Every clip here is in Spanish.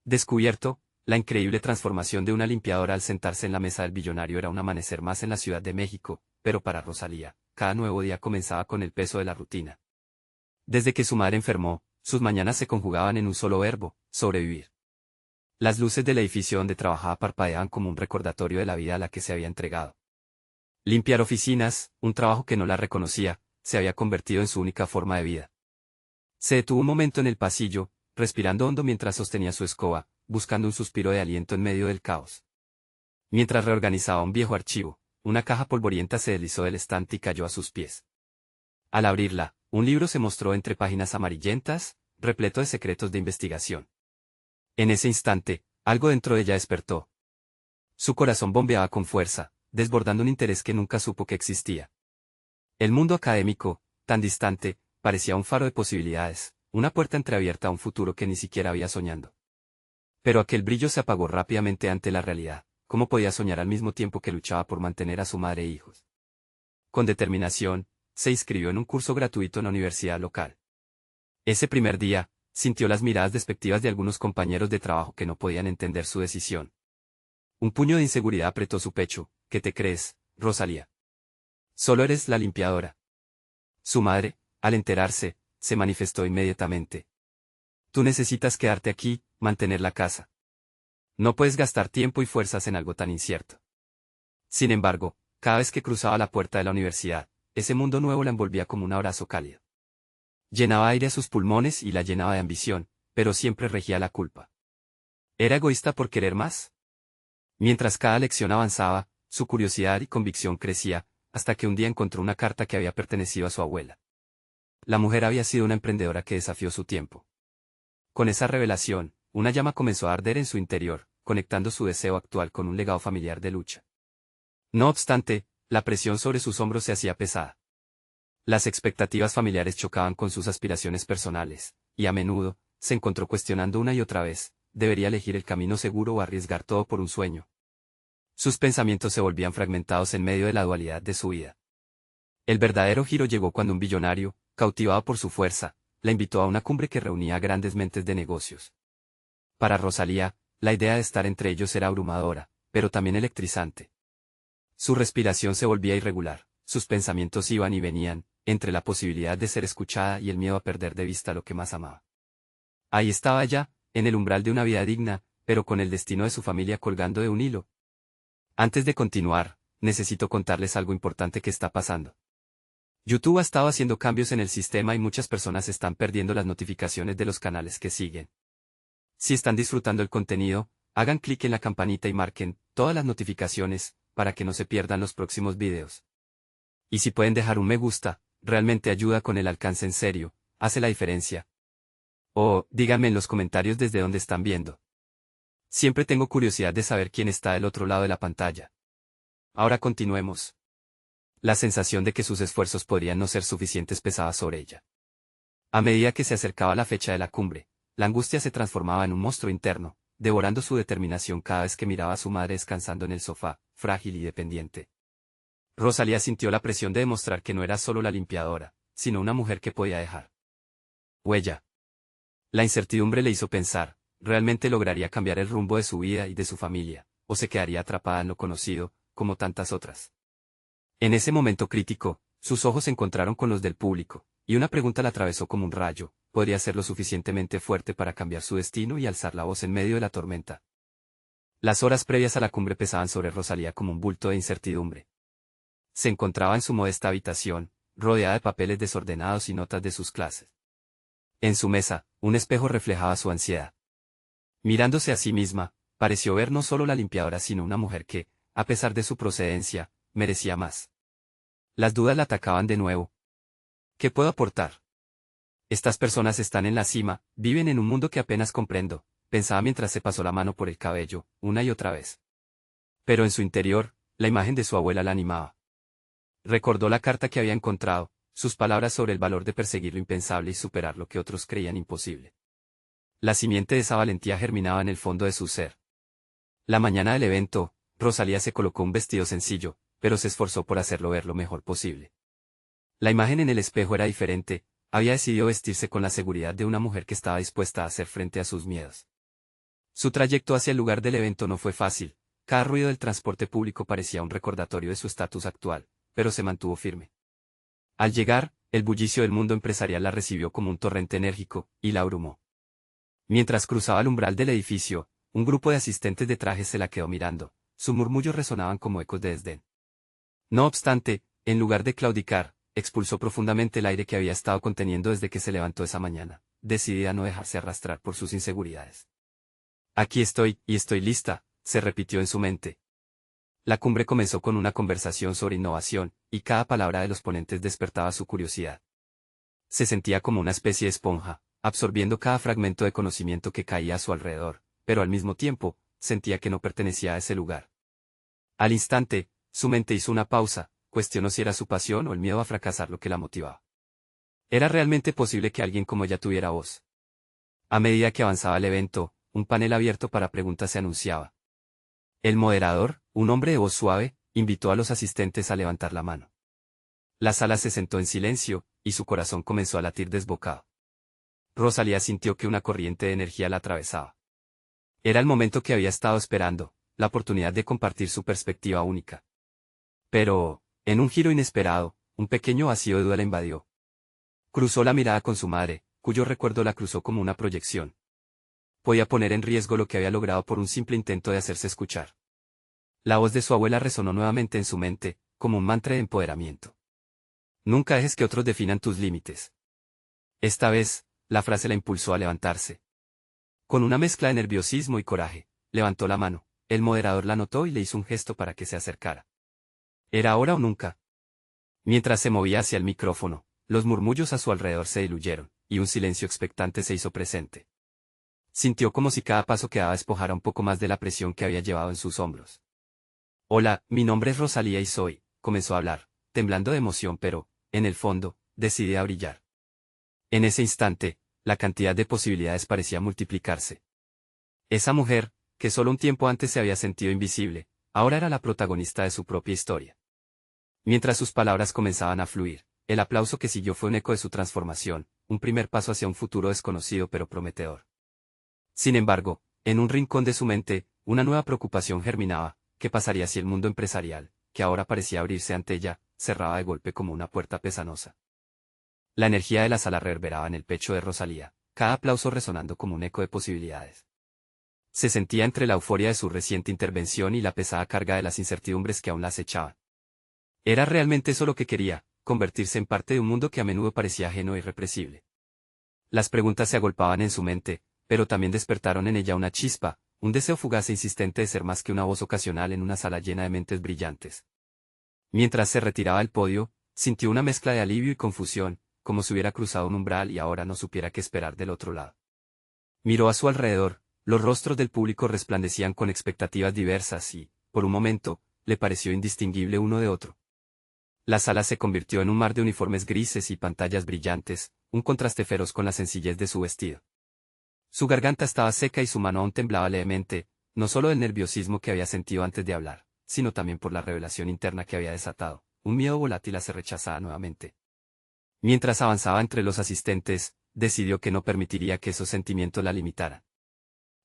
Descubierto, la increíble transformación de una limpiadora al sentarse en la mesa del billonario era un amanecer más en la Ciudad de México, pero para Rosalía, cada nuevo día comenzaba con el peso de la rutina. Desde que su madre enfermó, sus mañanas se conjugaban en un solo verbo: sobrevivir. Las luces del edificio donde trabajaba parpadeaban como un recordatorio de la vida a la que se había entregado. Limpiar oficinas, un trabajo que no la reconocía, se había convertido en su única forma de vida. Se detuvo un momento en el pasillo, respirando hondo mientras sostenía su escoba, buscando un suspiro de aliento en medio del caos. Mientras reorganizaba un viejo archivo, una caja polvorienta se deslizó del estante y cayó a sus pies. Al abrirla, un libro se mostró entre páginas amarillentas, repleto de secretos de investigación. En ese instante, algo dentro de ella despertó. Su corazón bombeaba con fuerza, desbordando un interés que nunca supo que existía. El mundo académico, tan distante, parecía un faro de posibilidades, una puerta entreabierta a un futuro que ni siquiera había soñado. Pero aquel brillo se apagó rápidamente ante la realidad. ¿Cómo podía soñar al mismo tiempo que luchaba por mantener a su madre e hijos? Con determinación, se inscribió en un curso gratuito en la universidad local. Ese primer día, sintió las miradas despectivas de algunos compañeros de trabajo que no podían entender su decisión. Un puño de inseguridad apretó su pecho. ¿Qué te crees, Rosalía? Solo eres la limpiadora. Su madre, al enterarse, se manifestó inmediatamente. Tú necesitas quedarte aquí, mantener la casa. No puedes gastar tiempo y fuerzas en algo tan incierto. Sin embargo, cada vez que cruzaba la puerta de la universidad, ese mundo nuevo la envolvía como un abrazo cálido. Llenaba aire a sus pulmones y la llenaba de ambición, pero siempre regía la culpa. ¿Era egoísta por querer más? Mientras cada lección avanzaba, su curiosidad y convicción crecía, hasta que un día encontró una carta que había pertenecido a su abuela. La mujer había sido una emprendedora que desafió su tiempo. Con esa revelación, una llama comenzó a arder en su interior, conectando su deseo actual con un legado familiar de lucha. No obstante, la presión sobre sus hombros se hacía pesada. Las expectativas familiares chocaban con sus aspiraciones personales, y a menudo, se encontró cuestionando una y otra vez: ¿debería elegir el camino seguro o arriesgar todo por un sueño? Sus pensamientos se volvían fragmentados en medio de la dualidad de su vida. El verdadero giro llegó cuando un billonario, cautivado por su fuerza, la invitó a una cumbre que reunía a grandes mentes de negocios. Para Rosalía, la idea de estar entre ellos era abrumadora, pero también electrizante. Su respiración se volvía irregular, sus pensamientos iban y venían, entre la posibilidad de ser escuchada y el miedo a perder de vista lo que más amaba. Ahí estaba ella, en el umbral de una vida digna, pero con el destino de su familia colgando de un hilo. Antes de continuar, necesito contarles algo importante que está pasando. YouTube ha estado haciendo cambios en el sistema y muchas personas están perdiendo las notificaciones de los canales que siguen. Si están disfrutando el contenido, hagan clic en la campanita y marquen todas las notificaciones, para que no se pierdan los próximos videos. Y si pueden dejar un me gusta, realmente ayuda con el alcance, en serio, hace la diferencia. O, díganme en los comentarios desde dónde están viendo. Siempre tengo curiosidad de saber quién está del otro lado de la pantalla. Ahora continuemos. La sensación de que sus esfuerzos podrían no ser suficientes pesaba sobre ella. A medida que se acercaba la fecha de la cumbre, la angustia se transformaba en un monstruo interno, devorando su determinación cada vez que miraba a su madre descansando en el sofá, frágil y dependiente. Rosalía sintió la presión de demostrar que no era solo la limpiadora, sino una mujer que podía dejar huella. La incertidumbre le hizo pensar: ¿realmente lograría cambiar el rumbo de su vida y de su familia, o se quedaría atrapada en lo conocido, como tantas otras? En ese momento crítico, sus ojos se encontraron con los del público, y una pregunta la atravesó como un rayo: ¿podría ser lo suficientemente fuerte para cambiar su destino y alzar la voz en medio de la tormenta? Las horas previas a la cumbre pesaban sobre Rosalía como un bulto de incertidumbre. Se encontraba en su modesta habitación, rodeada de papeles desordenados y notas de sus clases. En su mesa, un espejo reflejaba su ansiedad. Mirándose a sí misma, pareció ver no solo la limpiadora sino una mujer que, a pesar de su procedencia, merecía más. Las dudas la atacaban de nuevo. ¿Qué puedo aportar? Estas personas están en la cima, viven en un mundo que apenas comprendo, pensaba mientras se pasó la mano por el cabello, una y otra vez. Pero en su interior, la imagen de su abuela la animaba. Recordó la carta que había encontrado, sus palabras sobre el valor de perseguir lo impensable y superar lo que otros creían imposible. La simiente de esa valentía germinaba en el fondo de su ser. La mañana del evento, Rosalía se colocó un vestido sencillo, pero se esforzó por hacerlo ver lo mejor posible. La imagen en el espejo era diferente, había decidido vestirse con la seguridad de una mujer que estaba dispuesta a hacer frente a sus miedos. Su trayecto hacia el lugar del evento no fue fácil, cada ruido del transporte público parecía un recordatorio de su estatus actual, pero se mantuvo firme. Al llegar, el bullicio del mundo empresarial la recibió como un torrente enérgico, y la abrumó. Mientras cruzaba el umbral del edificio, un grupo de asistentes de trajes se la quedó mirando, sus murmullos resonaban como ecos de desdén. No obstante, en lugar de claudicar, expulsó profundamente el aire que había estado conteniendo desde que se levantó esa mañana, decidida a no dejarse arrastrar por sus inseguridades. Aquí estoy, y estoy lista, se repitió en su mente. La cumbre comenzó con una conversación sobre innovación, y cada palabra de los ponentes despertaba su curiosidad. Se sentía como una especie de esponja, absorbiendo cada fragmento de conocimiento que caía a su alrededor, pero al mismo tiempo, sentía que no pertenecía a ese lugar. Al instante, su mente hizo una pausa, cuestionó si era su pasión o el miedo a fracasar lo que la motivaba. ¿Era realmente posible que alguien como ella tuviera voz? A medida que avanzaba el evento, un panel abierto para preguntas se anunciaba. El moderador, un hombre de voz suave, invitó a los asistentes a levantar la mano. La sala se sentó en silencio, y su corazón comenzó a latir desbocado. Rosalía sintió que una corriente de energía la atravesaba. Era el momento que había estado esperando, la oportunidad de compartir su perspectiva única. Pero, en un giro inesperado, un pequeño vacío de duda la invadió. Cruzó la mirada con su madre, cuyo recuerdo la cruzó como una proyección. Podía poner en riesgo lo que había logrado por un simple intento de hacerse escuchar. La voz de su abuela resonó nuevamente en su mente, como un mantra de empoderamiento. Nunca dejes que otros definan tus límites. Esta vez, la frase la impulsó a levantarse. Con una mezcla de nerviosismo y coraje, levantó la mano, el moderador la notó y le hizo un gesto para que se acercara. ¿Era ahora o nunca? Mientras se movía hacia el micrófono, los murmullos a su alrededor se diluyeron, y un silencio expectante se hizo presente. Sintió como si cada paso que daba despojara un poco más de la presión que había llevado en sus hombros. Hola, mi nombre es Rosalía y comenzó a hablar, temblando de emoción pero, en el fondo, decidía brillar. En ese instante, la cantidad de posibilidades parecía multiplicarse. Esa mujer, que solo un tiempo antes se había sentido invisible, ahora era la protagonista de su propia historia. Mientras sus palabras comenzaban a fluir, el aplauso que siguió fue un eco de su transformación, un primer paso hacia un futuro desconocido pero prometedor. Sin embargo, en un rincón de su mente, una nueva preocupación germinaba. ¿Qué pasaría si el mundo empresarial, que ahora parecía abrirse ante ella, cerraba de golpe como una puerta pesanosa? La energía de la sala reverberaba en el pecho de Rosalía, cada aplauso resonando como un eco de posibilidades. Se sentía entre la euforia de su reciente intervención y la pesada carga de las incertidumbres que aún la acechaban. ¿Era realmente eso lo que quería, convertirse en parte de un mundo que a menudo parecía ajeno e irrepresible? Las preguntas se agolpaban en su mente, pero también despertaron en ella una chispa, un deseo fugaz e insistente de ser más que una voz ocasional en una sala llena de mentes brillantes. Mientras se retiraba del podio, sintió una mezcla de alivio y confusión, como si hubiera cruzado un umbral y ahora no supiera qué esperar del otro lado. Miró a su alrededor, los rostros del público resplandecían con expectativas diversas y, por un momento, le pareció indistinguible uno de otro. La sala se convirtió en un mar de uniformes grises y pantallas brillantes, un contraste feroz con la sencillez de su vestido. Su garganta estaba seca y su mano aún temblaba levemente, no solo del nerviosismo que había sentido antes de hablar, sino también por la revelación interna que había desatado, un miedo volátil a ser rechazada nuevamente. Mientras avanzaba entre los asistentes, decidió que no permitiría que esos sentimientos la limitaran.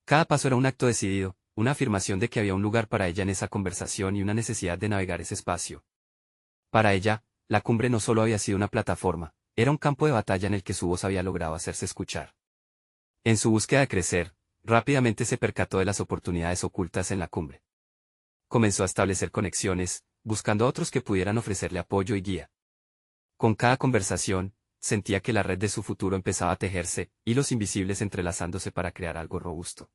Cada paso era un acto decidido, una afirmación de que había un lugar para ella en esa conversación y una necesidad de navegar ese espacio. Para ella, la cumbre no solo había sido una plataforma, era un campo de batalla en el que su voz había logrado hacerse escuchar. En su búsqueda de crecer, rápidamente se percató de las oportunidades ocultas en la cumbre. Comenzó a establecer conexiones, buscando a otros que pudieran ofrecerle apoyo y guía. Con cada conversación, sentía que la red de su futuro empezaba a tejerse, hilos invisibles entrelazándose para crear algo robusto.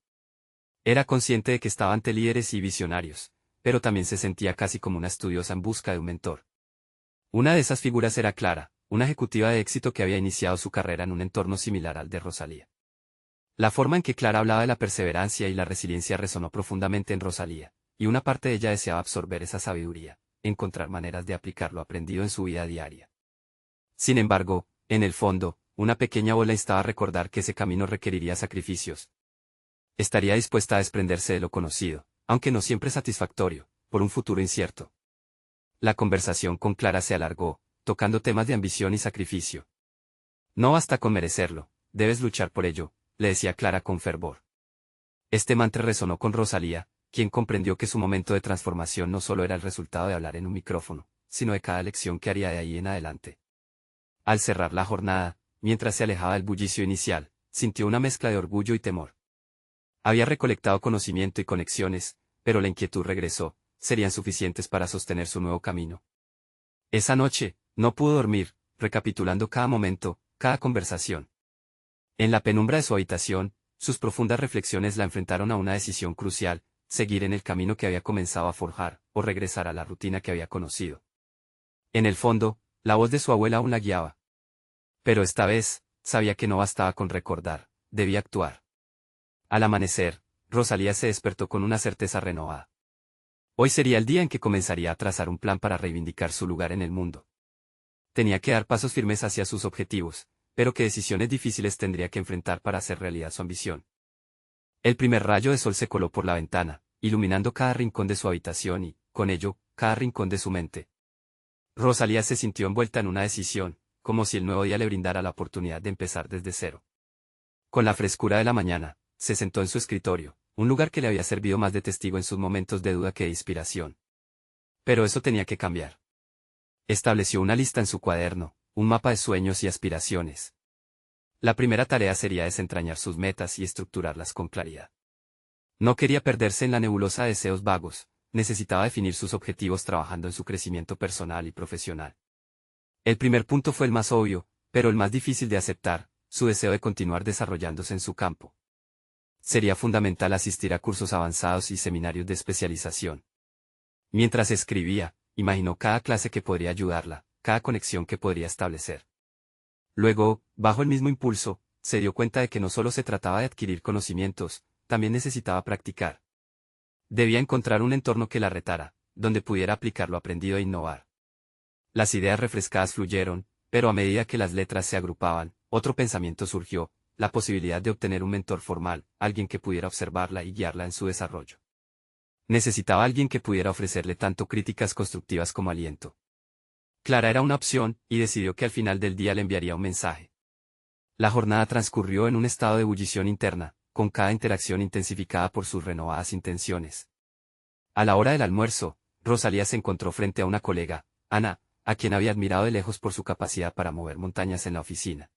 Era consciente de que estaba ante líderes y visionarios, pero también se sentía casi como una estudiosa en busca de un mentor. Una de esas figuras era Clara, una ejecutiva de éxito que había iniciado su carrera en un entorno similar al de Rosalía. La forma en que Clara hablaba de la perseverancia y la resiliencia resonó profundamente en Rosalía, y una parte de ella deseaba absorber esa sabiduría, encontrar maneras de aplicar lo aprendido en su vida diaria. Sin embargo, en el fondo, una pequeña voz la instaba a recordar que ese camino requeriría sacrificios. Estaría dispuesta a desprenderse de lo conocido, aunque no siempre satisfactorio, por un futuro incierto. La conversación con Clara se alargó, tocando temas de ambición y sacrificio. No basta con merecerlo, debes luchar por ello, le decía Clara con fervor. Este mantra resonó con Rosalía, quien comprendió que su momento de transformación no solo era el resultado de hablar en un micrófono, sino de cada lección que haría de ahí en adelante. Al cerrar la jornada, mientras se alejaba del bullicio inicial, sintió una mezcla de orgullo y temor. Había recolectado conocimiento y conexiones, pero la inquietud regresó, ¿serían suficientes para sostener su nuevo camino? Esa noche, no pudo dormir, recapitulando cada momento, cada conversación. En la penumbra de su habitación, sus profundas reflexiones la enfrentaron a una decisión crucial: seguir en el camino que había comenzado a forjar, o regresar a la rutina que había conocido. En el fondo, la voz de su abuela aún la guiaba. Pero esta vez, sabía que no bastaba con recordar, debía actuar. Al amanecer, Rosalía se despertó con una certeza renovada. Hoy sería el día en que comenzaría a trazar un plan para reivindicar su lugar en el mundo. Tenía que dar pasos firmes hacia sus objetivos, pero qué decisiones difíciles tendría que enfrentar para hacer realidad su ambición. El primer rayo de sol se coló por la ventana, iluminando cada rincón de su habitación y, con ello, cada rincón de su mente. Rosalía se sintió envuelta en una decisión, como si el nuevo día le brindara la oportunidad de empezar desde cero. Con la frescura de la mañana, se sentó en su escritorio, un lugar que le había servido más de testigo en sus momentos de duda que de inspiración. Pero eso tenía que cambiar. Estableció una lista en su cuaderno, un mapa de sueños y aspiraciones. La primera tarea sería desentrañar sus metas y estructurarlas con claridad. No quería perderse en la nebulosa de deseos vagos, necesitaba definir sus objetivos trabajando en su crecimiento personal y profesional. El primer punto fue el más obvio, pero el más difícil de aceptar: su deseo de continuar desarrollándose en su campo. Sería fundamental asistir a cursos avanzados y seminarios de especialización. Mientras escribía, imaginó cada clase que podría ayudarla, cada conexión que podría establecer. Luego, bajo el mismo impulso, se dio cuenta de que no solo se trataba de adquirir conocimientos, también necesitaba practicar. Debía encontrar un entorno que la retara, donde pudiera aplicar lo aprendido e innovar. Las ideas refrescadas fluyeron, pero a medida que las letras se agrupaban, otro pensamiento surgió: la posibilidad de obtener un mentor formal, alguien que pudiera observarla y guiarla en su desarrollo. Necesitaba alguien que pudiera ofrecerle tanto críticas constructivas como aliento. Clara era una opción, y decidió que al final del día le enviaría un mensaje. La jornada transcurrió en un estado de ebullición interna, con cada interacción intensificada por sus renovadas intenciones. A la hora del almuerzo, Rosalía se encontró frente a una colega, Ana, a quien había admirado de lejos por su capacidad para mover montañas en la oficina.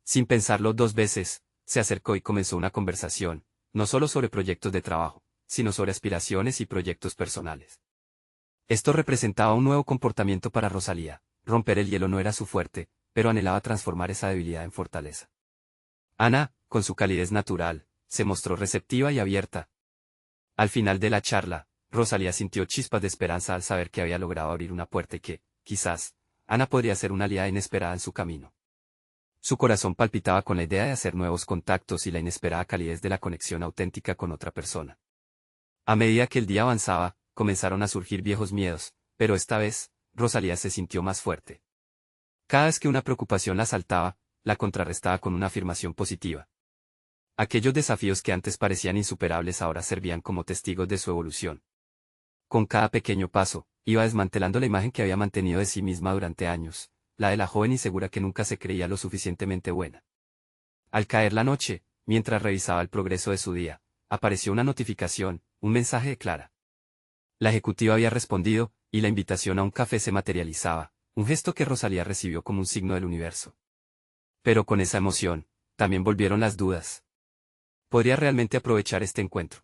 Sin pensarlo dos veces, se acercó y comenzó una conversación, no solo sobre proyectos de trabajo, sino sobre aspiraciones y proyectos personales. Esto representaba un nuevo comportamiento para Rosalía: romper el hielo no era su fuerte, pero anhelaba transformar esa debilidad en fortaleza. Ana, con su calidez natural, se mostró receptiva y abierta. Al final de la charla, Rosalía sintió chispas de esperanza al saber que había logrado abrir una puerta y que, quizás, Ana podría ser una aliada inesperada en su camino. Su corazón palpitaba con la idea de hacer nuevos contactos y la inesperada calidez de la conexión auténtica con otra persona. A medida que el día avanzaba, comenzaron a surgir viejos miedos, pero esta vez, Rosalía se sintió más fuerte. Cada vez que una preocupación la asaltaba, la contrarrestaba con una afirmación positiva. Aquellos desafíos que antes parecían insuperables ahora servían como testigos de su evolución. Con cada pequeño paso, iba desmantelando la imagen que había mantenido de sí misma durante años, la de la joven insegura que nunca se creía lo suficientemente buena. Al caer la noche, mientras revisaba el progreso de su día, apareció una notificación, un mensaje de Clara. La ejecutiva había respondido, y la invitación a un café se materializaba, un gesto que Rosalía recibió como un signo del universo. Pero con esa emoción, también volvieron las dudas. ¿Podría realmente aprovechar este encuentro?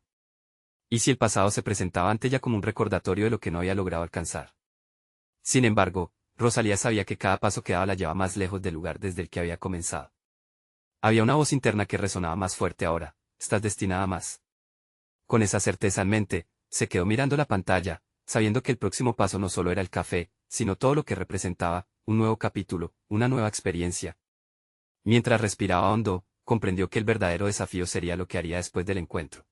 ¿Y si el pasado se presentaba ante ella como un recordatorio de lo que no había logrado alcanzar? Sin embargo, Rosalía sabía que cada paso que daba la llevaba más lejos del lugar desde el que había comenzado. Había una voz interna que resonaba más fuerte ahora: estás destinada a más. Con esa certeza en mente, se quedó mirando la pantalla, sabiendo que el próximo paso no solo era el café, sino todo lo que representaba: un nuevo capítulo, una nueva experiencia. Mientras respiraba hondo, comprendió que el verdadero desafío sería lo que haría después del encuentro.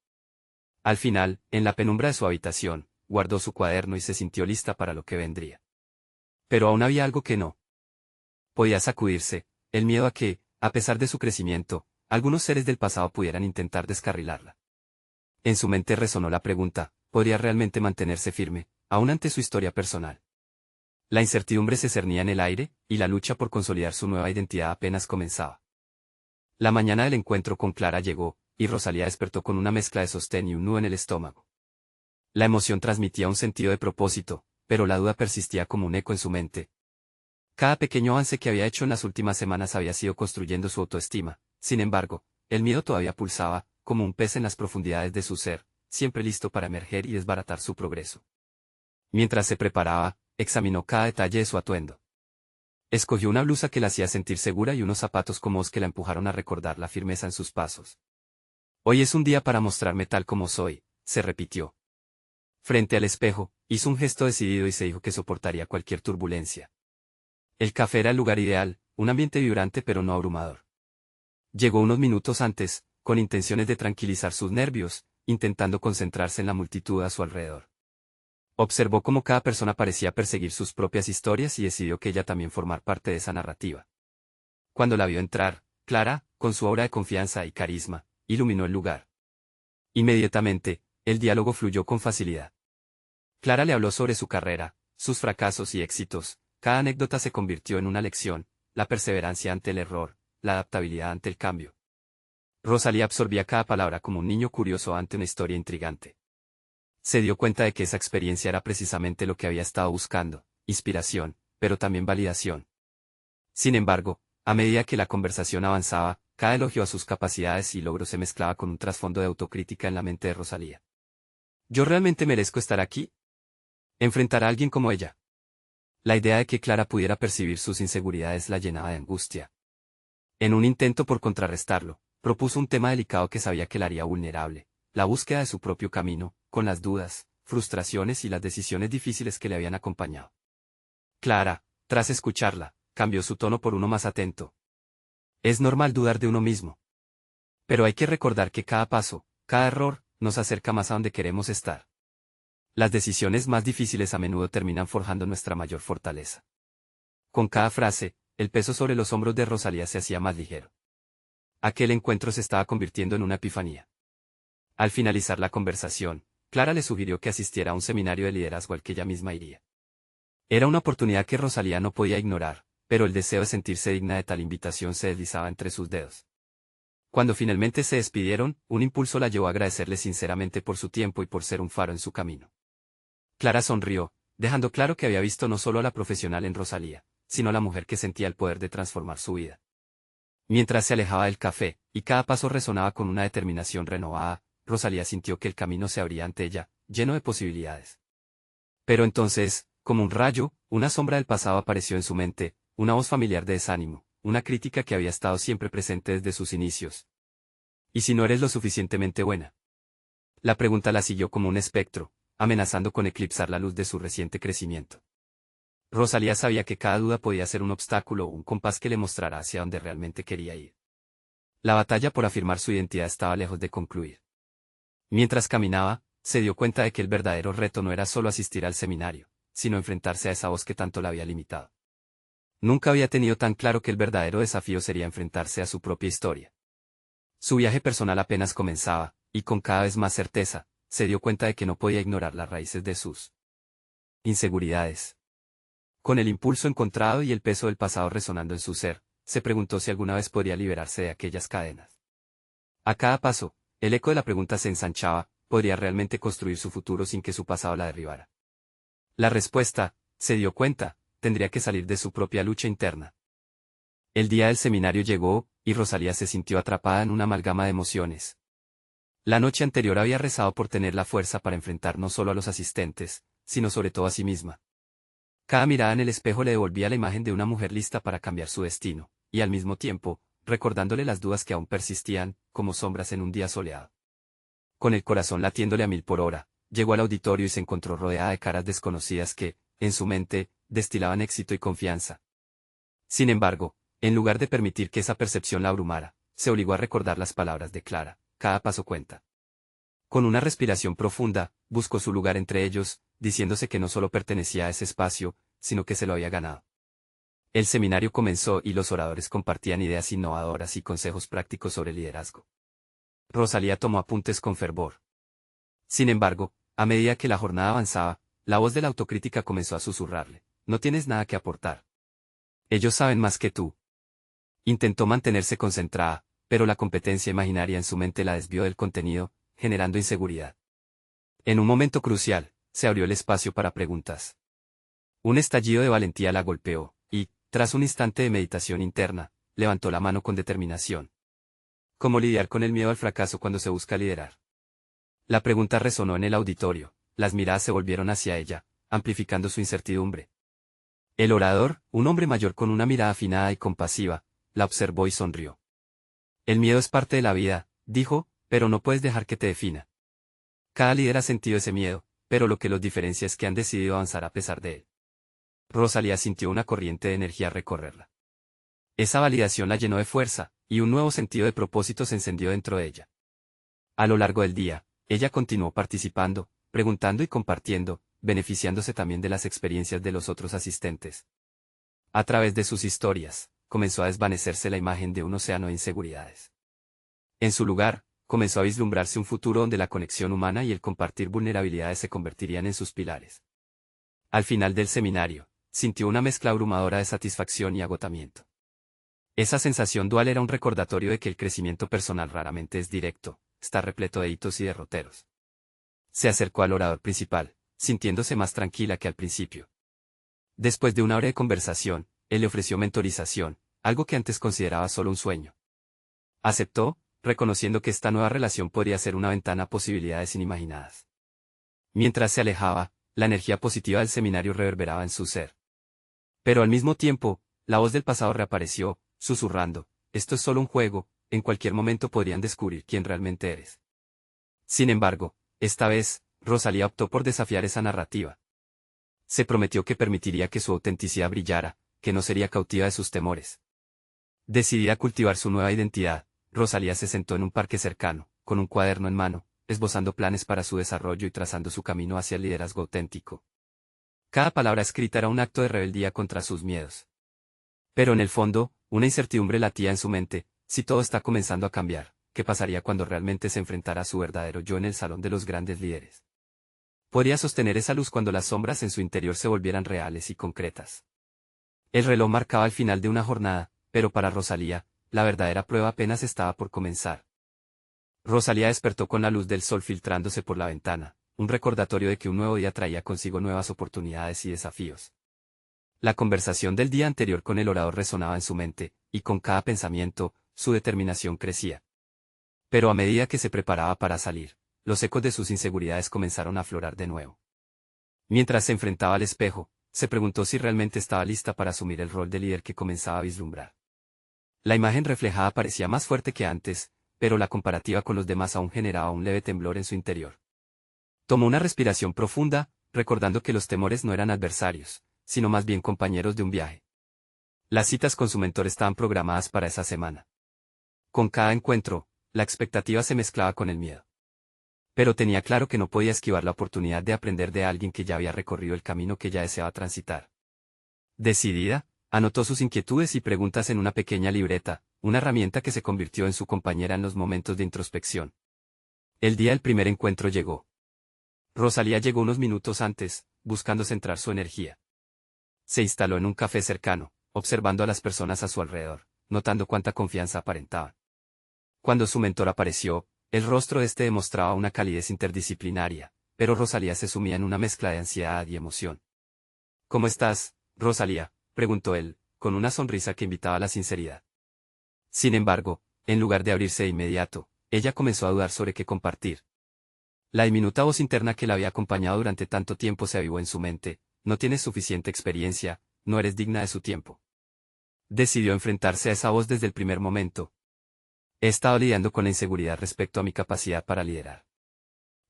Al final, en la penumbra de su habitación, guardó su cuaderno y se sintió lista para lo que vendría. Pero aún había algo que no podía sacudirse: el miedo a que, a pesar de su crecimiento, algunos seres del pasado pudieran intentar descarrilarla. En su mente resonó la pregunta: ¿podría realmente mantenerse firme, aún ante su historia personal? La incertidumbre se cernía en el aire, y la lucha por consolidar su nueva identidad apenas comenzaba. La mañana del encuentro con Clara llegó, y Rosalía despertó con una mezcla de sostén y un nudo en el estómago. La emoción transmitía un sentido de propósito, pero la duda persistía como un eco en su mente. Cada pequeño avance que había hecho en las últimas semanas había sido construyendo su autoestima. Sin embargo, el miedo todavía pulsaba, como un pez en las profundidades de su ser, siempre listo para emerger y desbaratar su progreso. Mientras se preparaba, examinó cada detalle de su atuendo. Escogió una blusa que la hacía sentir segura y unos zapatos cómodos que la empujaron a recordar la firmeza en sus pasos. Hoy es un día para mostrarme tal como soy, se repitió. Frente al espejo, hizo un gesto decidido y se dijo que soportaría cualquier turbulencia. El café era el lugar ideal, un ambiente vibrante pero no abrumador. Llegó unos minutos antes, con intenciones de tranquilizar sus nervios, intentando concentrarse en la multitud a su alrededor. Observó cómo cada persona parecía perseguir sus propias historias y decidió que ella también formar parte de esa narrativa. Cuando la vio entrar, Clara, con su aura de confianza y carisma, iluminó el lugar. Inmediatamente, el diálogo fluyó con facilidad. Clara le habló sobre su carrera, sus fracasos y éxitos, cada anécdota se convirtió en una lección, la perseverancia ante el error, la adaptabilidad ante el cambio. Rosalía absorbía cada palabra como un niño curioso ante una historia intrigante. Se dio cuenta de que esa experiencia era precisamente lo que había estado buscando, inspiración, pero también validación. Sin embargo, a medida que la conversación avanzaba, cada elogio a sus capacidades y logros se mezclaba con un trasfondo de autocrítica en la mente de Rosalía. ¿Yo realmente merezco estar aquí? ¿Enfrentar a alguien como ella? La idea de que Clara pudiera percibir sus inseguridades la llenaba de angustia. En un intento por contrarrestarlo, propuso un tema delicado que sabía que la haría vulnerable, la búsqueda de su propio camino, con las dudas, frustraciones y las decisiones difíciles que le habían acompañado. Clara, tras escucharla, cambió su tono por uno más atento. Es normal dudar de uno mismo. Pero hay que recordar que cada paso, cada error, nos acerca más a donde queremos estar. Las decisiones más difíciles a menudo terminan forjando nuestra mayor fortaleza. Con cada frase, el peso sobre los hombros de Rosalía se hacía más ligero. Aquel encuentro se estaba convirtiendo en una epifanía. Al finalizar la conversación, Clara le sugirió que asistiera a un seminario de liderazgo al que ella misma iría. Era una oportunidad que Rosalía no podía ignorar, pero el deseo de sentirse digna de tal invitación se deslizaba entre sus dedos. Cuando finalmente se despidieron, un impulso la llevó a agradecerle sinceramente por su tiempo y por ser un faro en su camino. Clara sonrió, dejando claro que había visto no solo a la profesional en Rosalía, sino a la mujer que sentía el poder de transformar su vida. Mientras se alejaba del café, y cada paso resonaba con una determinación renovada, Rosalía sintió que el camino se abría ante ella, lleno de posibilidades. Pero entonces, como un rayo, una sombra del pasado apareció en su mente, una voz familiar de desánimo, una crítica que había estado siempre presente desde sus inicios. ¿Y si no eres lo suficientemente buena? La pregunta la siguió como un espectro, amenazando con eclipsar la luz de su reciente crecimiento. Rosalía sabía que cada duda podía ser un obstáculo o un compás que le mostrara hacia donde realmente quería ir. La batalla por afirmar su identidad estaba lejos de concluir. Mientras caminaba, se dio cuenta de que el verdadero reto no era solo asistir al seminario, sino enfrentarse a esa voz que tanto la había limitado. Nunca había tenido tan claro que el verdadero desafío sería enfrentarse a su propia historia. Su viaje personal apenas comenzaba, y con cada vez más certeza, se dio cuenta de que no podía ignorar las raíces de sus inseguridades. Con el impulso encontrado y el peso del pasado resonando en su ser, se preguntó si alguna vez podría liberarse de aquellas cadenas. A cada paso, el eco de la pregunta se ensanchaba, ¿podría realmente construir su futuro sin que su pasado la derribara? La respuesta, se dio cuenta, tendría que salir de su propia lucha interna. El día del seminario llegó, y Rosalía se sintió atrapada en una amalgama de emociones. La noche anterior había rezado por tener la fuerza para enfrentar no solo a los asistentes, sino sobre todo a sí misma. Cada mirada en el espejo le devolvía la imagen de una mujer lista para cambiar su destino, y al mismo tiempo, recordándole las dudas que aún persistían, como sombras en un día soleado. Con el corazón latiéndole a 1000 por hora, llegó al auditorio y se encontró rodeada de caras desconocidas que, en su mente, destilaban éxito y confianza. Sin embargo, en lugar de permitir que esa percepción la abrumara, se obligó a recordar las palabras de Clara, cada paso cuenta. Con una respiración profunda, buscó su lugar entre ellos, diciéndose que no solo pertenecía a ese espacio, sino que se lo había ganado. El seminario comenzó y los oradores compartían ideas innovadoras y consejos prácticos sobre liderazgo. Rosalía tomó apuntes con fervor. Sin embargo, a medida que la jornada avanzaba, la voz de la autocrítica comenzó a susurrarle, no tienes nada que aportar. Ellos saben más que tú. Intentó mantenerse concentrada, pero la competencia imaginaria en su mente la desvió del contenido, generando inseguridad. En un momento crucial, se abrió el espacio para preguntas. Un estallido de valentía la golpeó, y, tras un instante de meditación interna, levantó la mano con determinación. ¿Cómo lidiar con el miedo al fracaso cuando se busca liderar? La pregunta resonó en el auditorio, las miradas se volvieron hacia ella, amplificando su incertidumbre. El orador, un hombre mayor con una mirada afinada y compasiva, la observó y sonrió. El miedo es parte de la vida, dijo, pero no puedes dejar que te defina. Cada líder ha sentido ese miedo, pero lo que los diferencia es que han decidido avanzar a pesar de él. Rosalía sintió una corriente de energía recorrerla. Esa validación la llenó de fuerza, y un nuevo sentido de propósito se encendió dentro de ella. A lo largo del día, ella continuó participando, preguntando y compartiendo, beneficiándose también de las experiencias de los otros asistentes. A través de sus historias, comenzó a desvanecerse la imagen de un océano de inseguridades. En su lugar, comenzó a vislumbrarse un futuro donde la conexión humana y el compartir vulnerabilidades se convertirían en sus pilares. Al final del seminario, sintió una mezcla abrumadora de satisfacción y agotamiento. Esa sensación dual era un recordatorio de que el crecimiento personal raramente es directo, está repleto de hitos y derroteros. Se acercó al orador principal, sintiéndose más tranquila que al principio. Después de una hora de conversación, él le ofreció mentorización, algo que antes consideraba solo un sueño. Aceptó, reconociendo que esta nueva relación podría ser una ventana a posibilidades inimaginadas. Mientras se alejaba, la energía positiva del seminario reverberaba en su ser. Pero al mismo tiempo, la voz del pasado reapareció, susurrando, esto es solo un juego, en cualquier momento podrían descubrir quién realmente eres. Sin embargo, esta vez, Rosalía optó por desafiar esa narrativa. Se prometió que permitiría que su autenticidad brillara, que no sería cautiva de sus temores. Decidida a cultivar su nueva identidad, Rosalía se sentó en un parque cercano, con un cuaderno en mano, esbozando planes para su desarrollo y trazando su camino hacia el liderazgo auténtico. Cada palabra escrita era un acto de rebeldía contra sus miedos. Pero en el fondo, una incertidumbre latía en su mente, si todo está comenzando a cambiar, ¿qué pasaría cuando realmente se enfrentara a su verdadero yo en el salón de los grandes líderes? Podría sostener esa luz cuando las sombras en su interior se volvieran reales y concretas. El reloj marcaba el final de una jornada, pero para Rosalía, la verdadera prueba apenas estaba por comenzar. Rosalía despertó con la luz del sol filtrándose por la ventana, un recordatorio de que un nuevo día traía consigo nuevas oportunidades y desafíos. La conversación del día anterior con el orador resonaba en su mente, y con cada pensamiento, su determinación crecía. Pero a medida que se preparaba para salir, los ecos de sus inseguridades comenzaron a aflorar de nuevo. Mientras se enfrentaba al espejo, se preguntó si realmente estaba lista para asumir el rol de líder que comenzaba a vislumbrar. La imagen reflejada parecía más fuerte que antes, pero la comparativa con los demás aún generaba un leve temblor en su interior. Tomó una respiración profunda, recordando que los temores no eran adversarios, sino más bien compañeros de un viaje. Las citas con su mentor estaban programadas para esa semana. Con cada encuentro, la expectativa se mezclaba con el miedo. Pero tenía claro que no podía esquivar la oportunidad de aprender de alguien que ya había recorrido el camino que ya deseaba transitar. Decidida, anotó sus inquietudes y preguntas en una pequeña libreta, una herramienta que se convirtió en su compañera en los momentos de introspección. El día del primer encuentro llegó. Rosalía llegó unos minutos antes, buscando centrar su energía. Se instaló en un café cercano, observando a las personas a su alrededor, notando cuánta confianza aparentaban. Cuando su mentor apareció, el rostro de este demostraba una calidez interdisciplinaria, pero Rosalía se sumía en una mezcla de ansiedad y emoción. ¿Cómo estás, Rosalía?, preguntó él, con una sonrisa que invitaba a la sinceridad. Sin embargo, en lugar de abrirse de inmediato, ella comenzó a dudar sobre qué compartir. La diminuta voz interna que la había acompañado durante tanto tiempo se avivó en su mente, no tienes suficiente experiencia, no eres digna de su tiempo. Decidió enfrentarse a esa voz desde el primer momento. He estado lidiando con la inseguridad respecto a mi capacidad para liderar.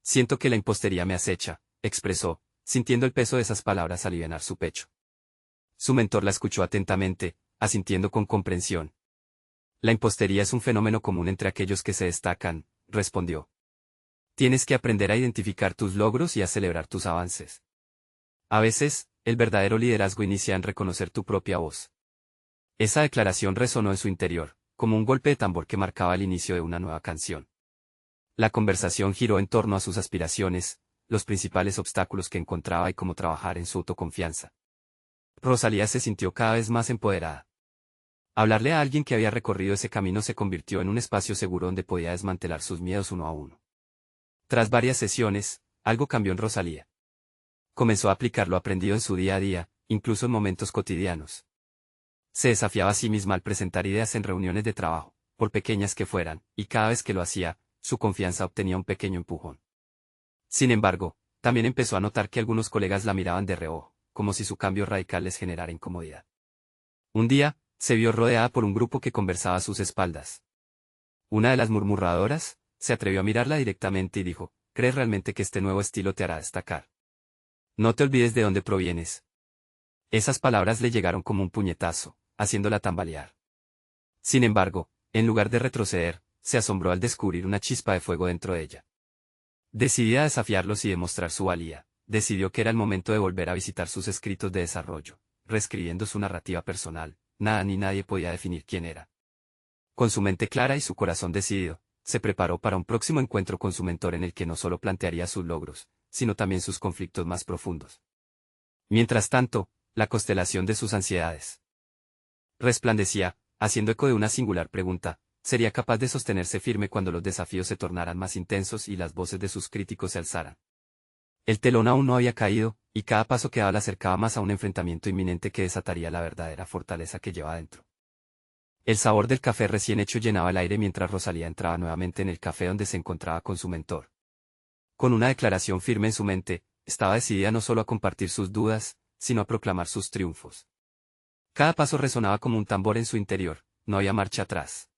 Siento que la impostería me acecha, expresó, sintiendo el peso de esas palabras alivianar su pecho. Su mentor la escuchó atentamente, asintiendo con comprensión. La impostería es un fenómeno común entre aquellos que se destacan, respondió. Tienes que aprender a identificar tus logros y a celebrar tus avances. A veces, el verdadero liderazgo inicia en reconocer tu propia voz. Esa declaración resonó en su interior, como un golpe de tambor que marcaba el inicio de una nueva canción. La conversación giró en torno a sus aspiraciones, los principales obstáculos que encontraba y cómo trabajar en su autoconfianza. Rosalía se sintió cada vez más empoderada. Hablarle a alguien que había recorrido ese camino se convirtió en un espacio seguro donde podía desmantelar sus miedos uno a uno. Tras varias sesiones, algo cambió en Rosalía. Comenzó a aplicar lo aprendido en su día a día, incluso en momentos cotidianos. Se desafiaba a sí misma al presentar ideas en reuniones de trabajo, por pequeñas que fueran, y cada vez que lo hacía, su confianza obtenía un pequeño empujón. Sin embargo, también empezó a notar que algunos colegas la miraban de reojo, como si su cambio radical les generara incomodidad. Un día, se vio rodeada por un grupo que conversaba a sus espaldas. Una de las murmuradoras se atrevió a mirarla directamente y dijo: ¿Crees realmente que este nuevo estilo te hará destacar? No te olvides de dónde provienes. Esas palabras le llegaron como un puñetazo, haciéndola tambalear. Sin embargo, en lugar de retroceder, se asombró al descubrir una chispa de fuego dentro de ella. Decidida a desafiarlos y demostrar su valía, decidió que era el momento de volver a visitar sus escritos de desarrollo, reescribiendo su narrativa personal. Nada ni nadie podía definir quién era. Con su mente clara y su corazón decidido, se preparó para un próximo encuentro con su mentor en el que no solo plantearía sus logros, sino también sus conflictos más profundos. Mientras tanto, la constelación de sus ansiedades resplandecía, haciendo eco de una singular pregunta: ¿sería capaz de sostenerse firme cuando los desafíos se tornaran más intensos y las voces de sus críticos se alzaran? El telón aún no había caído, y cada paso que daba la acercaba más a un enfrentamiento inminente que desataría la verdadera fortaleza que llevaba dentro. El sabor del café recién hecho llenaba el aire mientras Rosalía entraba nuevamente en el café donde se encontraba con su mentor. Con una declaración firme en su mente, estaba decidida no solo a compartir sus dudas, sino a proclamar sus triunfos. Cada paso resonaba como un tambor en su interior, no había marcha atrás.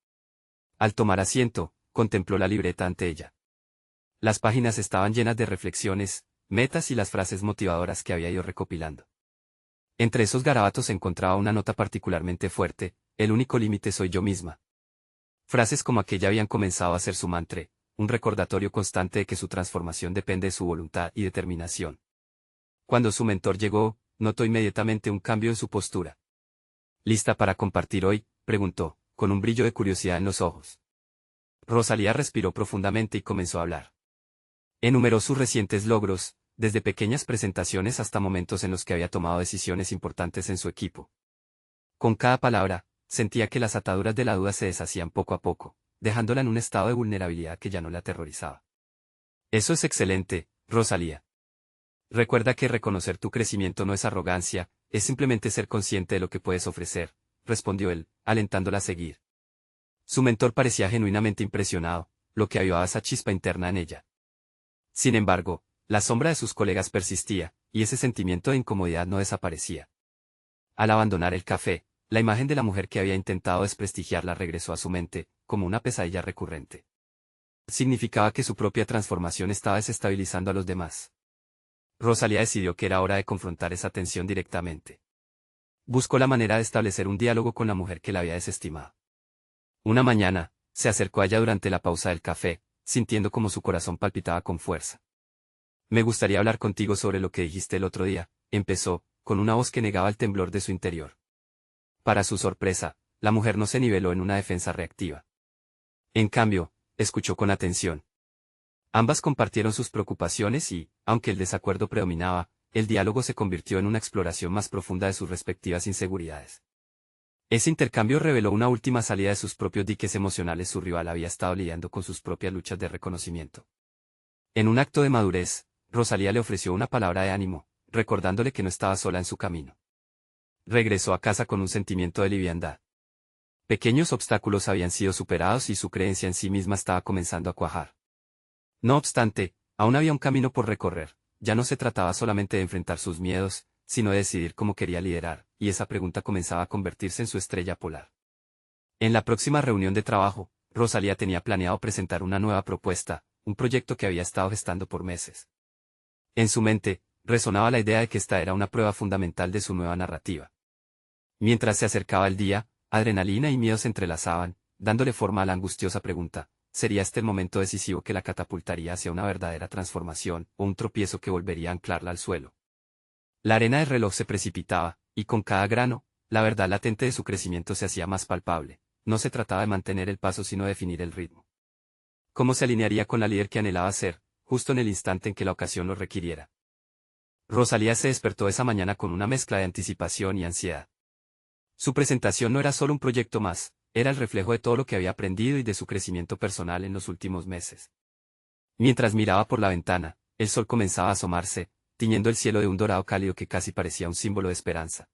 Al tomar asiento, contempló la libreta ante ella. Las páginas estaban llenas de reflexiones, metas y las frases motivadoras que había ido recopilando. Entre esos garabatos se encontraba una nota particularmente fuerte: el único límite soy yo misma. Frases como aquella habían comenzado a ser su mantra, un recordatorio constante de que su transformación depende de su voluntad y determinación. Cuando su mentor llegó, notó inmediatamente un cambio en su postura. ¿Lista para compartir hoy?, preguntó, con un brillo de curiosidad en los ojos. Rosalía respiró profundamente y comenzó a hablar. Enumeró sus recientes logros, desde pequeñas presentaciones hasta momentos en los que había tomado decisiones importantes en su equipo. Con cada palabra, sentía que las ataduras de la duda se deshacían poco a poco, dejándola en un estado de vulnerabilidad que ya no le aterrorizaba. Eso es excelente, Rosalía. Recuerda que reconocer tu crecimiento no es arrogancia, es simplemente ser consciente de lo que puedes ofrecer, respondió él, alentándola a seguir. Su mentor parecía genuinamente impresionado, lo que avivaba esa chispa interna en ella. Sin embargo, la sombra de sus colegas persistía, y ese sentimiento de incomodidad no desaparecía. Al abandonar el café, la imagen de la mujer que había intentado desprestigiarla regresó a su mente, como una pesadilla recurrente. Significaba que su propia transformación estaba desestabilizando a los demás. Rosalía decidió que era hora de confrontar esa tensión directamente. Buscó la manera de establecer un diálogo con la mujer que la había desestimado. Una mañana, se acercó a ella durante la pausa del café, sintiendo como su corazón palpitaba con fuerza. Me gustaría hablar contigo sobre lo que dijiste el otro día, empezó, con una voz que negaba el temblor de su interior. Para su sorpresa, la mujer no se niveló en una defensa reactiva. En cambio, escuchó con atención. Ambas compartieron sus preocupaciones y, aunque el desacuerdo predominaba, el diálogo se convirtió en una exploración más profunda de sus respectivas inseguridades. Ese intercambio reveló una última salida de sus propios diques emocionales. Su rival había estado lidiando con sus propias luchas de reconocimiento. En un acto de madurez, Rosalía le ofreció una palabra de ánimo, recordándole que no estaba sola en su camino. Regresó a casa con un sentimiento de liviandad. Pequeños obstáculos habían sido superados y su creencia en sí misma estaba comenzando a cuajar. No obstante, aún había un camino por recorrer. Ya no se trataba solamente de enfrentar sus miedos, sino de decidir cómo quería liderar, y esa pregunta comenzaba a convertirse en su estrella polar. En la próxima reunión de trabajo, Rosalía tenía planeado presentar una nueva propuesta, un proyecto que había estado gestando por meses. En su mente, resonaba la idea de que esta era una prueba fundamental de su nueva narrativa. Mientras se acercaba el día, adrenalina y miedo se entrelazaban, dándole forma a la angustiosa pregunta: ¿sería este el momento decisivo que la catapultaría hacia una verdadera transformación, o un tropiezo que volvería a anclarla al suelo? La arena del reloj se precipitaba, y con cada grano, la verdad latente de su crecimiento se hacía más palpable. No se trataba de mantener el paso sino de definir el ritmo. ¿Cómo se alinearía con la líder que anhelaba ser, justo en el instante en que la ocasión lo requiriera? Rosalía se despertó esa mañana con una mezcla de anticipación y ansiedad. Su presentación no era solo un proyecto más, era el reflejo de todo lo que había aprendido y de su crecimiento personal en los últimos meses. Mientras miraba por la ventana, el sol comenzaba a asomarse, tiñendo el cielo de un dorado cálido que casi parecía un símbolo de esperanza.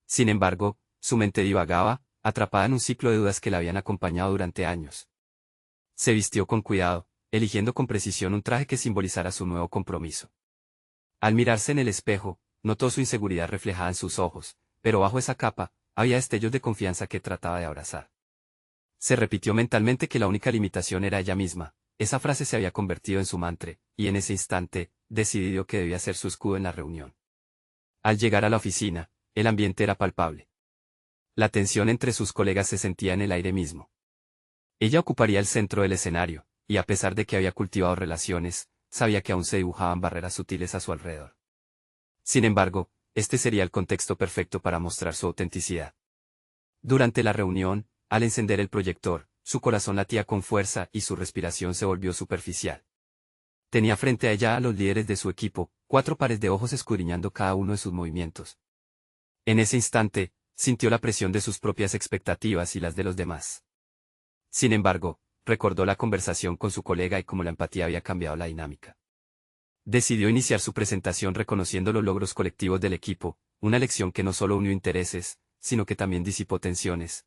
Sin embargo, su mente divagaba, atrapada en un ciclo de dudas que la habían acompañado durante años. Se vistió con cuidado, eligiendo con precisión un traje que simbolizara su nuevo compromiso. Al mirarse en el espejo, notó su inseguridad reflejada en sus ojos, pero bajo esa capa, había destellos de confianza que trataba de abrazar. Se repitió mentalmente que la única limitación era ella misma. Esa frase se había convertido en su mantra, y en ese instante, decidió que debía ser su escudo en la reunión. Al llegar a la oficina, el ambiente era palpable. La tensión entre sus colegas se sentía en el aire mismo. Ella ocuparía el centro del escenario, y a pesar de que había cultivado relaciones, sabía que aún se dibujaban barreras sutiles a su alrededor. Sin embargo, este sería el contexto perfecto para mostrar su autenticidad. Durante la reunión, al encender el proyector, su corazón latía con fuerza y su respiración se volvió superficial. Tenía frente a ella a los líderes de su equipo, 4 pares de ojos escudriñando cada uno de sus movimientos. En ese instante, sintió la presión de sus propias expectativas y las de los demás. Sin embargo, recordó la conversación con su colega y cómo la empatía había cambiado la dinámica. Decidió iniciar su presentación reconociendo los logros colectivos del equipo, una lección que no solo unió intereses, sino que también disipó tensiones.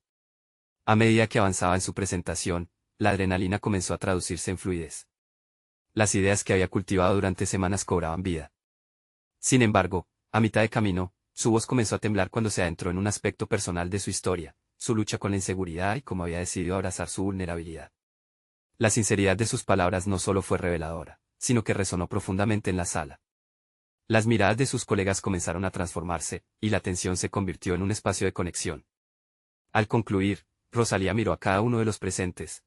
A medida que avanzaba en su presentación, la adrenalina comenzó a traducirse en fluidez. Las ideas que había cultivado durante semanas cobraban vida. Sin embargo, a mitad de camino, su voz comenzó a temblar cuando se adentró en un aspecto personal de su historia, su lucha con la inseguridad y cómo había decidido abrazar su vulnerabilidad. La sinceridad de sus palabras no solo fue reveladora, sino que resonó profundamente en la sala. Las miradas de sus colegas comenzaron a transformarse, y la tensión se convirtió en un espacio de conexión. Al concluir, Rosalía miró a cada uno de los presentes.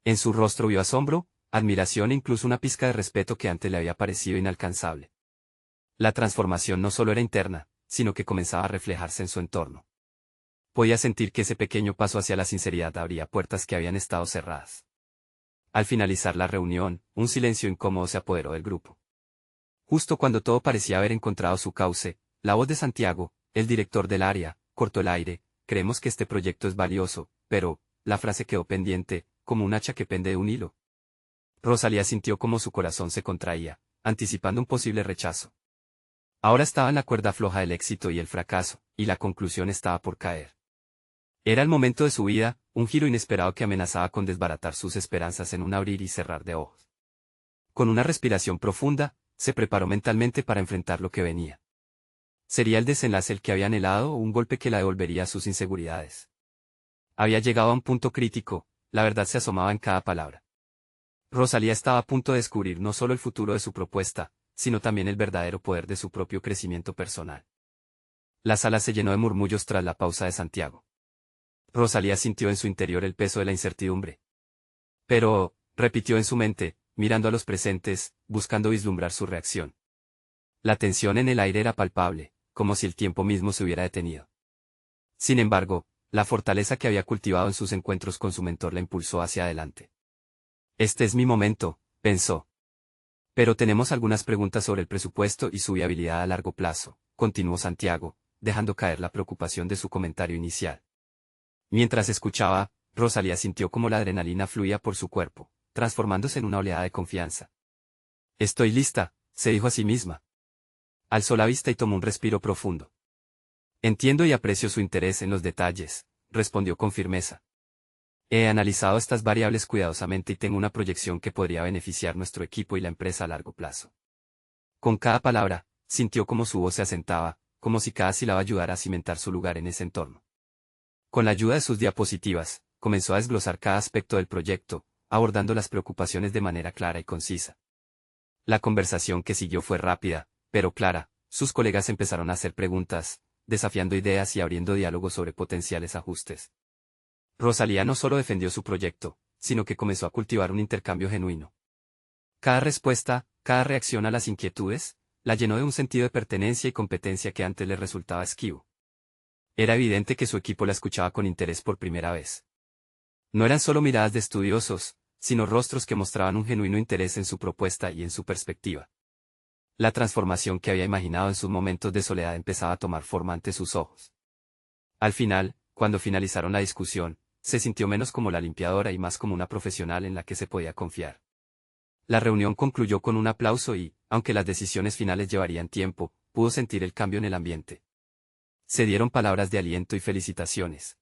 En su rostro vio asombro, admiración e incluso una pizca de respeto que antes le había parecido inalcanzable. La transformación no solo era interna, sino que comenzaba a reflejarse en su entorno. Podía sentir que ese pequeño paso hacia la sinceridad abría puertas que habían estado cerradas. Al finalizar la reunión, un silencio incómodo se apoderó del grupo. Justo cuando todo parecía haber encontrado su cauce, la voz de Santiago, el director del área, cortó el aire. Creemos que este proyecto es valioso, pero, la frase quedó pendiente, como un hacha que pende de un hilo. Rosalía sintió como su corazón se contraía, anticipando un posible rechazo. Ahora estaba en la cuerda floja del éxito y el fracaso, y la conclusión estaba por caer. Era el momento de su vida, un giro inesperado que amenazaba con desbaratar sus esperanzas en un abrir y cerrar de ojos. Con una respiración profunda, se preparó mentalmente para enfrentar lo que venía. ¿Sería el desenlace el que había anhelado o un golpe que la devolvería a sus inseguridades? Había llegado a un punto crítico, la verdad se asomaba en cada palabra. Rosalía estaba a punto de descubrir no solo el futuro de su propuesta, sino también el verdadero poder de su propio crecimiento personal. La sala se llenó de murmullos tras la pausa de Santiago. Rosalía sintió en su interior el peso de la incertidumbre. Pero, repitió en su mente, mirando a los presentes, buscando vislumbrar su reacción. La tensión en el aire era palpable, como si el tiempo mismo se hubiera detenido. Sin embargo, la fortaleza que había cultivado en sus encuentros con su mentor la impulsó hacia adelante. Este es mi momento, pensó. Pero tenemos algunas preguntas sobre el presupuesto y su viabilidad a largo plazo, continuó Santiago, dejando caer la preocupación de su comentario inicial. Mientras escuchaba, Rosalía sintió como la adrenalina fluía por su cuerpo, transformándose en una oleada de confianza. Estoy lista, se dijo a sí misma. Alzó la vista y tomó un respiro profundo. Entiendo y aprecio su interés en los detalles, respondió con firmeza. He analizado estas variables cuidadosamente y tengo una proyección que podría beneficiar nuestro equipo y la empresa a largo plazo. Con cada palabra, sintió como su voz se asentaba, como si cada sílaba ayudara a cimentar su lugar en ese entorno. Con la ayuda de sus diapositivas, comenzó a desglosar cada aspecto del proyecto, abordando las preocupaciones de manera clara y concisa. La conversación que siguió fue rápida, pero clara. Sus colegas empezaron a hacer preguntas, desafiando ideas y abriendo diálogos sobre potenciales ajustes. Rosalía no solo defendió su proyecto, sino que comenzó a cultivar un intercambio genuino. Cada respuesta, cada reacción a las inquietudes, la llenó de un sentido de pertenencia y competencia que antes le resultaba esquivo. Era evidente que su equipo la escuchaba con interés por primera vez. No eran solo miradas de estudiosos, sino rostros que mostraban un genuino interés en su propuesta y en su perspectiva. La transformación que había imaginado en sus momentos de soledad empezaba a tomar forma ante sus ojos. Al final, cuando finalizaron la discusión, se sintió menos como la limpiadora y más como una profesional en la que se podía confiar. La reunión concluyó con un aplauso y, aunque las decisiones finales llevarían tiempo, pudo sentir el cambio en el ambiente. Se dieron palabras de aliento y felicitaciones.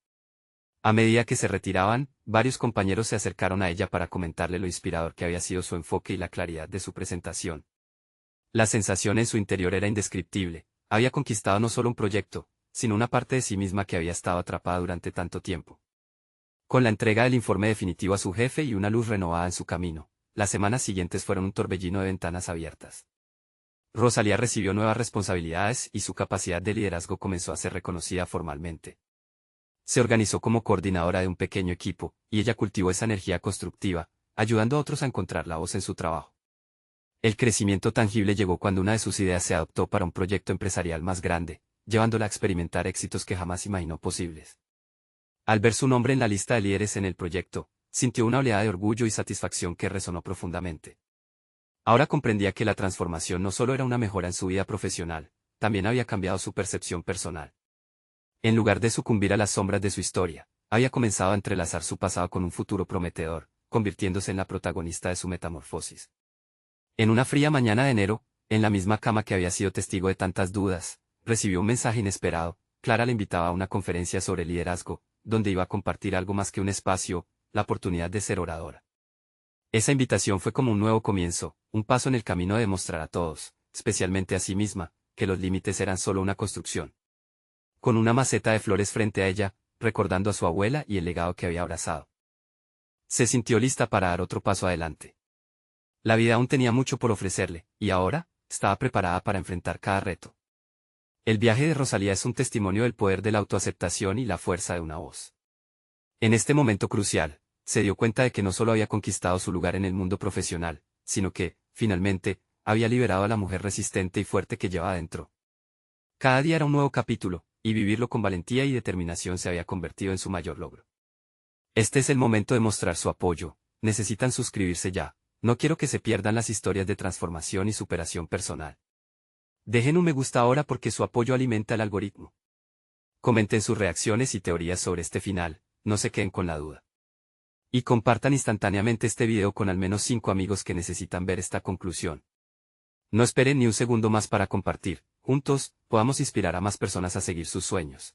A medida que se retiraban, varios compañeros se acercaron a ella para comentarle lo inspirador que había sido su enfoque y la claridad de su presentación. La sensación en su interior era indescriptible. Había conquistado no solo un proyecto, sino una parte de sí misma que había estado atrapada durante tanto tiempo. Con la entrega del informe definitivo a su jefe y una luz renovada en su camino, las semanas siguientes fueron un torbellino de ventanas abiertas. Rosalía recibió nuevas responsabilidades y su capacidad de liderazgo comenzó a ser reconocida formalmente. Se organizó como coordinadora de un pequeño equipo, y ella cultivó esa energía constructiva, ayudando a otros a encontrar la voz en su trabajo. El crecimiento tangible llegó cuando una de sus ideas se adoptó para un proyecto empresarial más grande, llevándola a experimentar éxitos que jamás imaginó posibles. Al ver su nombre en la lista de líderes en el proyecto, sintió una oleada de orgullo y satisfacción que resonó profundamente. Ahora comprendía que la transformación no solo era una mejora en su vida profesional, también había cambiado su percepción personal. En lugar de sucumbir a las sombras de su historia, había comenzado a entrelazar su pasado con un futuro prometedor, convirtiéndose en la protagonista de su metamorfosis. En una fría mañana de enero, en la misma cama que había sido testigo de tantas dudas, recibió un mensaje inesperado. Clara le invitaba a una conferencia sobre liderazgo, donde iba a compartir algo más que un espacio, la oportunidad de ser oradora. Esa invitación fue como un nuevo comienzo, un paso en el camino de demostrar a todos, especialmente a sí misma, que los límites eran solo una construcción. Con una maceta de flores frente a ella, recordando a su abuela y el legado que había abrazado. Se sintió lista para dar otro paso adelante. La vida aún tenía mucho por ofrecerle, y ahora, estaba preparada para enfrentar cada reto. El viaje de Rosalía es un testimonio del poder de la autoaceptación y la fuerza de una voz. En este momento crucial, se dio cuenta de que no solo había conquistado su lugar en el mundo profesional, sino que, finalmente, había liberado a la mujer resistente y fuerte que llevaba dentro. Cada día era un nuevo capítulo, y vivirlo con valentía y determinación se había convertido en su mayor logro. Este es el momento de mostrar su apoyo. Necesitan suscribirse ya. No quiero que se pierdan las historias de transformación y superación personal. Dejen un me gusta ahora porque su apoyo alimenta el algoritmo. Comenten sus reacciones y teorías sobre este final, no se queden con la duda. Y compartan instantáneamente este video con al menos 5 amigos que necesitan ver esta conclusión. No esperen ni un segundo más para compartir. Juntos, podamos inspirar a más personas a seguir sus sueños.